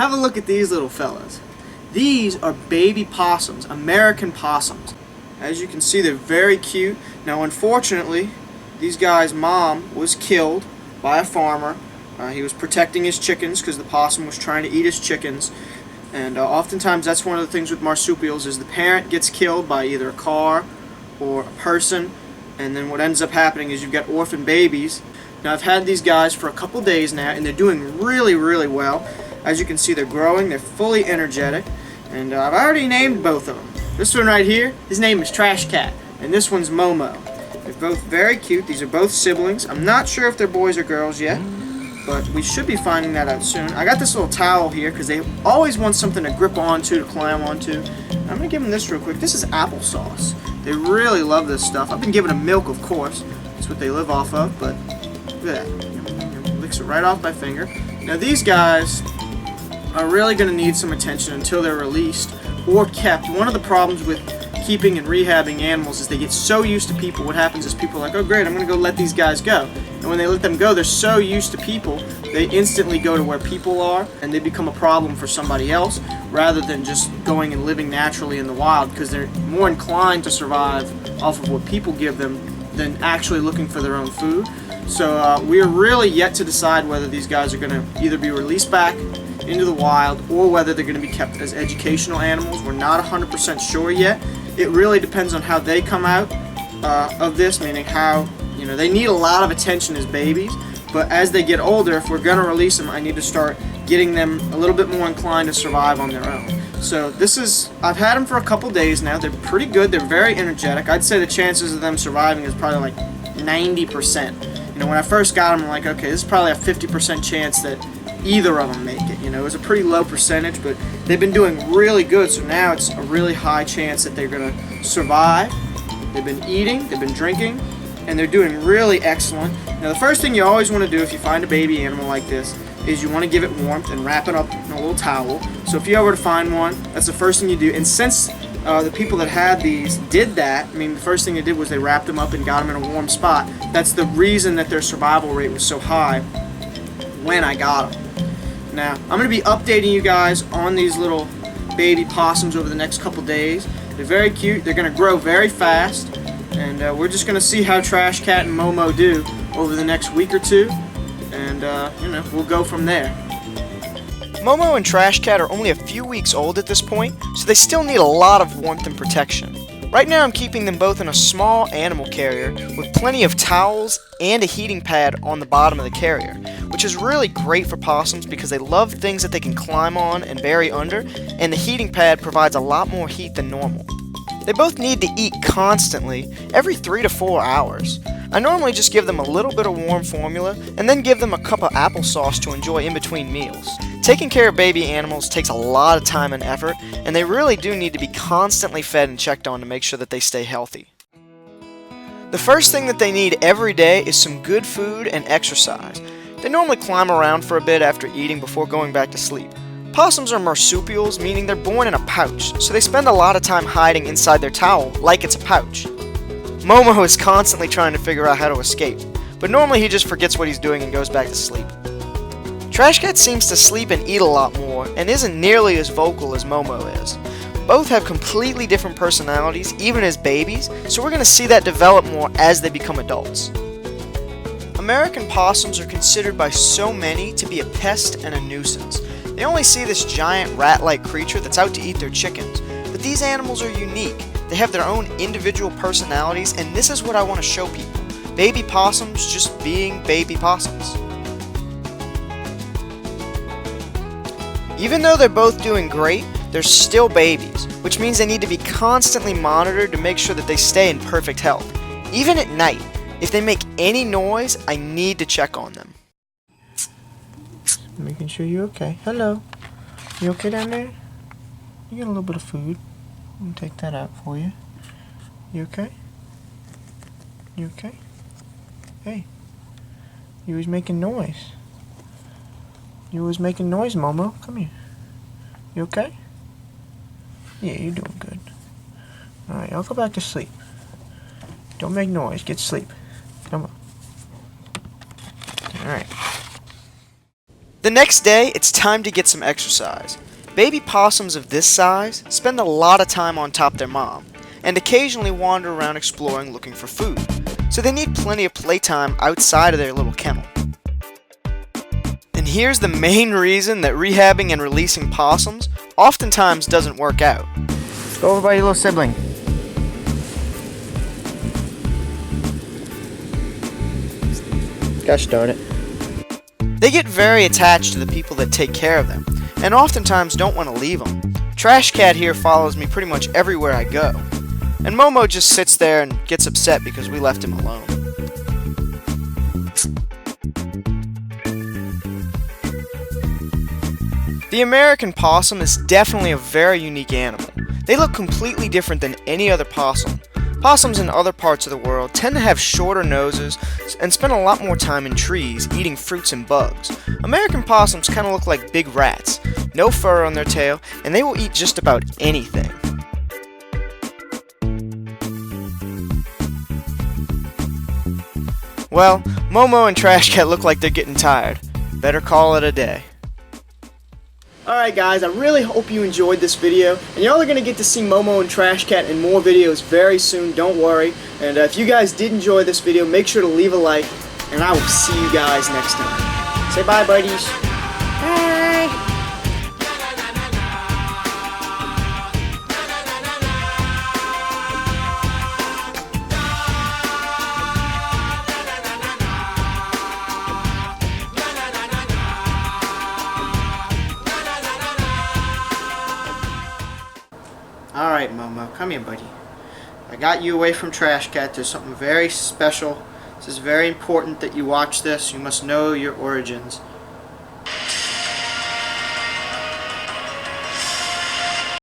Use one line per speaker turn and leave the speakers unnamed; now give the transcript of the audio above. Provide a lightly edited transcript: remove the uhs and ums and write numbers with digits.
Have a look at these little fellas. These are baby possums, American possums. As you can see, they're very cute. Now, unfortunately, these guys' mom was killed by a farmer. He was protecting his chickens because the possum was trying to eat his chickens. And oftentimes that's one of the things with marsupials is the parent gets killed by either a car or a person, and then what ends up happening is you've got orphan babies. Now, I've had these guys for a couple days now, and they're doing really, really well. As you can see, they're growing, they're fully energetic, and I've already named both of them. This one right here, his name is Trashcat, and this one's Momo. They're both very cute. These are both siblings. I'm not sure if they're boys or girls yet, but we should be finding that out soon. I got this little towel here because they always want something to grip onto, to climb onto. I'm going to give them this real quick. This is applesauce. They really love this stuff. I've been giving them milk, of course. That's what they live off of, but look at that. Licks it right off my finger. Now, these guys are really going to need some attention until they're released or kept. One of the problems with keeping and rehabbing animals is they get so used to people. What happens is people are like, oh great, I'm going to go let these guys go. And when they let them go, they're so used to people, they instantly go to where people are, and they become a problem for somebody else rather than just going and living naturally in the wild, because they're more inclined to survive off of what people give them than actually looking for their own food. So we are really yet to decide whether these guys are going to either be released back into the wild or whether they're going to be kept as educational animals. We're not 100% sure yet. It really depends on how they come out of this, meaning how, they need a lot of attention as babies, but as they get older, if we're going to release them, I need to start getting them a little bit more inclined to survive on their own. So I've had them for a couple days now. They're pretty good. They're very energetic. I'd say the chances of them surviving is probably like 90%. When I first got them, I'm like, okay, this is probably a 50% chance that either of them make it. It was a pretty low percentage, but they've been doing really good, so now it's a really high chance that they're going to survive. They've been eating, they've been drinking, and they're doing really excellent. Now, the first thing you always want to do if you find a baby animal like this is you want to give it warmth and wrap it up in a little towel. So if you ever to find one, that's the first thing you do. And since the people that had these did that, the first thing they did was they wrapped them up and got them in a warm spot. That's the reason that their survival rate was so high when I got them. Now, I'm going to be updating you guys on these little baby possums over the next couple days. They're very cute. They're going to grow very fast. And we're just going to see how Trashcat and Momo do over the next week or two. And, we'll go from there. Momo and Trashcat are only a few weeks old at this point, so they still need a lot of warmth and protection. Right now I'm keeping them both in a small animal carrier with plenty of towels and a heating pad on the bottom of the carrier, which is really great for possums because they love things that they can climb on and bury under, and the heating pad provides a lot more heat than normal. They both need to eat constantly, every 3 to 4 hours. I normally just give them a little bit of warm formula and then give them a cup of applesauce to enjoy in between meals. Taking care of baby animals takes a lot of time and effort, and they really do need to be constantly fed and checked on to make sure that they stay healthy. The first thing that they need every day is some good food and exercise. They normally climb around for a bit after eating before going back to sleep. Possums are marsupials, meaning they're born in a pouch, so they spend a lot of time hiding inside their towel like it's a pouch. Momo is constantly trying to figure out how to escape, but normally he just forgets what he's doing and goes back to sleep. Trashcat seems to sleep and eat a lot more and isn't nearly as vocal as Momo is. Both have completely different personalities, even as babies, so we're going to see that develop more as they become adults. American possums are considered by so many to be a pest and a nuisance. They only see this giant rat-like creature that's out to eat their chickens, but these animals are unique. They have their own individual personalities, and this is what I want to show people. Baby possums just being baby possums. Even though they're both doing great, they're still babies, which means they need to be constantly monitored to make sure that they stay in perfect health. Even at night, if they make any noise, I need to check on them. Making sure you're okay. Hello. You okay down there? You got a little bit of food. Let me take that out for you. You okay? You okay? Hey. You was making noise. You was making noise, Momo. Come here. You okay? Yeah, you're doing good. Alright, I'll go back to sleep. Don't make noise. Get sleep. Come on. Alright. The next day, it's time to get some exercise. Baby possums of this size spend a lot of time on top of their mom, and occasionally wander around exploring looking for food, so they need plenty of playtime outside of their little kennel. And here's the main reason that rehabbing and releasing possums oftentimes doesn't work out.
Go over by your little sibling. Gosh darn it.
They get very attached to the people that take care of them, and oftentimes don't want to leave them. Trashcat here follows me pretty much everywhere I go, and Momo just sits there and gets upset because we left him alone. The American possum is definitely a very unique animal. They look completely different than any other possum. Possums in other parts of the world tend to have shorter noses and spend a lot more time in trees eating fruits and bugs. American possums kind of look like big rats, no fur on their tail, and they will eat just about anything. Well, Momo and Trashcat look like they're getting tired. Better call it a day. Alright guys, I really hope you enjoyed this video, and y'all are going to get to see Momo and Trashcat in more videos very soon, don't worry. And if you guys did enjoy this video, make sure to leave a like, and I will see you guys next time. Say bye, buddies. Bye. Alright, Momo, come here, buddy. I got you away from Trashcat. There's something very special. This is very important that you watch this. You must know your origins.